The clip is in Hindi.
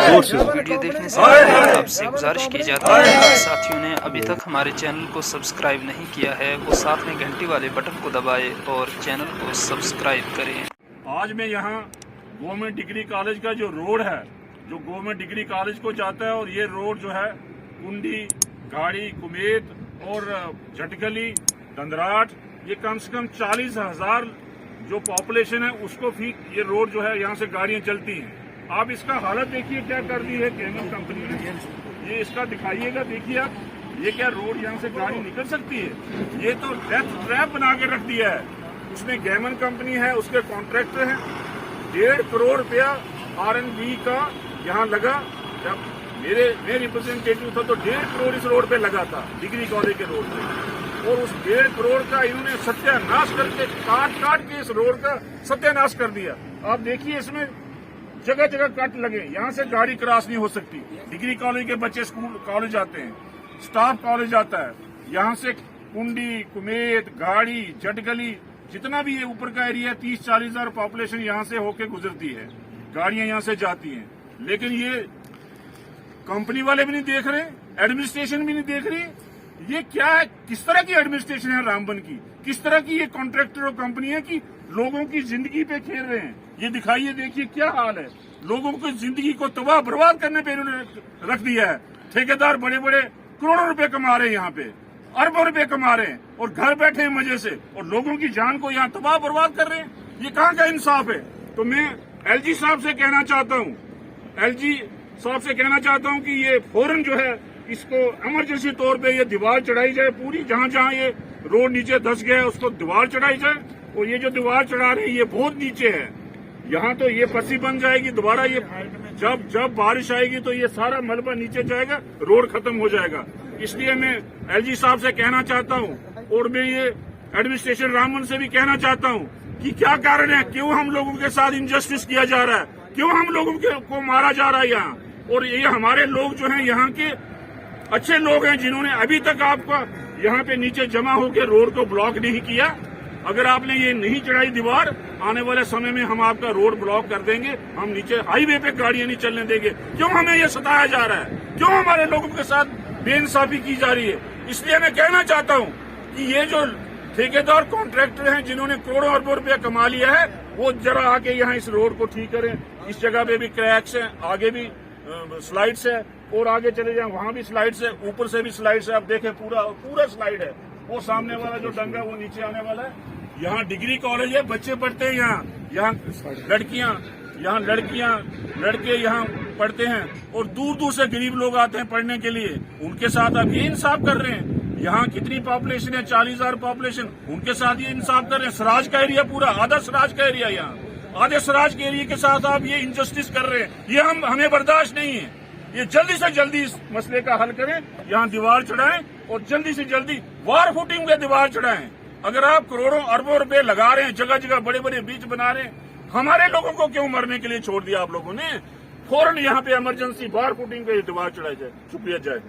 वीडियो देखने से पहले आपसे गुजारिश की जाती है, साथियों ने अभी तक हमारे चैनल को सब्सक्राइब नहीं किया है वो साथ में घंटी वाले बटन को दबाए और चैनल को सब्सक्राइब करें। आज मैं यहाँ गवर्नमेंट डिग्री कॉलेज का जो रोड है, जो गवर्नमेंट डिग्री कॉलेज को जाता है, और ये रोड जो है कुंडी, गाड़ी, कुमेत और झटगली, दंदराट, ये कम से कम 40,000 जो पॉपुलेशन है उसको भी ये रोड जो है यहाँ से गाड़ियां चलती हैं। आप इसका हालत देखिए क्या कर दी है गेमन कंपनी ने। ये इसका दिखाइएगा, देखिए आप, ये क्या रोड यहाँ से गाड़ी निकल सकती है? ये तो डेथ ट्रैप बना के रख दिया है उसने। गेमन कंपनी है, उसके कॉन्ट्रैक्टर हैं। 1.5 करोड़ रुपया R&B का यहाँ लगा। जब मैं रिप्रेजेंटेटिव था तो 1.5 करोड़ इस रोड पे लगा था, डिग्री कॉलेज के रोड पे, और उस 1.5 करोड़ का इन्होंने सत्यानाश करके काट के इस रोड का सत्यानाश कर दिया। आप देखिए इसमें जगह जगह कट लगे, यहाँ से गाड़ी क्रॉस नहीं हो सकती। डिग्री कॉलेज के बच्चे स्कूल कॉलेज आते हैं, स्टाफ कॉलेज आता है, यहाँ से कुंडी, कुमेत, गाड़ी, जटगली, जितना भी ये ऊपर का एरिया 30-40 हजार पॉपुलेशन यहाँ से होके गुजरती है, गाड़ियां यहाँ से जाती हैं। लेकिन ये कंपनी वाले भी नहीं देख रहे, एडमिनिस्ट्रेशन भी नहीं देख रही। ये क्या है, किस तरह की एडमिनिस्ट्रेशन है रामबन की? किस तरह की ये कॉन्ट्रैक्टर और कंपनी है कि लोगों की जिंदगी पे खेल रहे हैं? ये दिखाइए, देखिए क्या हाल है। लोगों की जिंदगी को तबाह बर्बाद करने पे इन्होंने रख दिया है। ठेकेदार बड़े बड़े करोड़ों रुपए कमा रहे हैं, यहाँ पे अरबों रुपए कमा रहे हैं और घर बैठे हैं मजे से, और लोगों की जान को यहाँ तबाह बर्बाद कर रहे हैं। ये कहाँ का इंसाफ है? तो मैं LG साहब से कहना चाहता हूँ, LG साहब से कहना चाहता हूँ कि ये फौरन जो है इसको इमरजेंसी तौर पे ये दीवार चढ़ाई जाए पूरी, जहाँ जहाँ ये रोड नीचे धंस गया है उसको दीवार चढ़ाई जाए। और ये जो दीवार चढ़ा रहे हैं ये बहुत नीचे है, यहाँ तो ये पस्सी बन जाएगी दोबारा। ये जब बारिश आएगी तो ये सारा मलबा नीचे जाएगा, रोड खत्म हो जाएगा। इसलिए मैं LG साहब से कहना चाहता हूँ, और मैं ये एडमिनिस्ट्रेशन रामबन से भी कहना चाहता हूँ कि क्या कारण है, क्यों हम लोगों के साथ इनजस्टिस किया जा रहा है, क्यों हम लोगों को मारा जा रहा है यहाँ। और ये हमारे लोग जो हैं यहाँ के अच्छे लोग हैं जिन्होंने अभी तक आपका यहाँ पे नीचे जमा होकर रोड को ब्लॉक नहीं किया। अगर आपने ये नहीं चढ़ाई दीवार, आने वाले समय में हम आपका रोड ब्लॉक कर देंगे, हम नीचे हाईवे पे गाड़ियां नहीं चलने देंगे। क्यों हमें ये सताया जा रहा है, क्यों हमारे लोगों के साथ बेइंसाफी की जा रही है? इसलिए मैं कहना चाहता हूँ कि ये जो ठेकेदार कॉन्ट्रैक्टर हैं जिन्होंने करोड़ों अरबों रुपया कमा लिया है, वो जरा आके यहाँ इस रोड को ठीक करें। इस जगह पे भी क्रैक्स हैं, आगे भी स्लाइड्स है, और आगे चले जाएं वहाँ भी स्लाइड्स है, ऊपर से भी स्लाइड्स है। आप देखें पूरा स्लाइड है। वो सामने वाला जो डंगा वो नीचे आने वाला है। यहाँ डिग्री कॉलेज है, बच्चे पढ़ते हैं यहाँ लड़कियाँ लड़के यहाँ पढ़ते हैं, और दूर दूर से गरीब लोग आते हैं पढ़ने के लिए। उनके साथ आप ये इंसाफ कर रहे हैं। यहाँ कितनी पॉपुलेशन है, 40,000 पॉपुलेशन, उनके साथ ये इंसाफ कर रहे हैं। सराज का एरिया पूरा, आधा सराज का एरिया, यहाँ आधे सराज के एरिया के साथ आप ये इंजस्टिस कर रहे हैं। ये हमें बर्दाश्त नहीं है। ये जल्दी से जल्दी इस मसले का हल करें, यहाँ दीवार चढ़ाएं, और जल्दी से जल्दी वार फुटिंग में दीवार चढ़ाएं। अगर आप करोड़ों अरबों रुपए लगा रहे हैं, जगह जगह बड़े बड़े ब्रिज बना रहे हैं, हमारे लोगों को क्यों मरने के लिए छोड़ दिया आप लोगों ने? फौरन यहाँ पे इमरजेंसी वार फुटिंग पे दीवार चढ़ाई जाए। शुक्रिया, जय।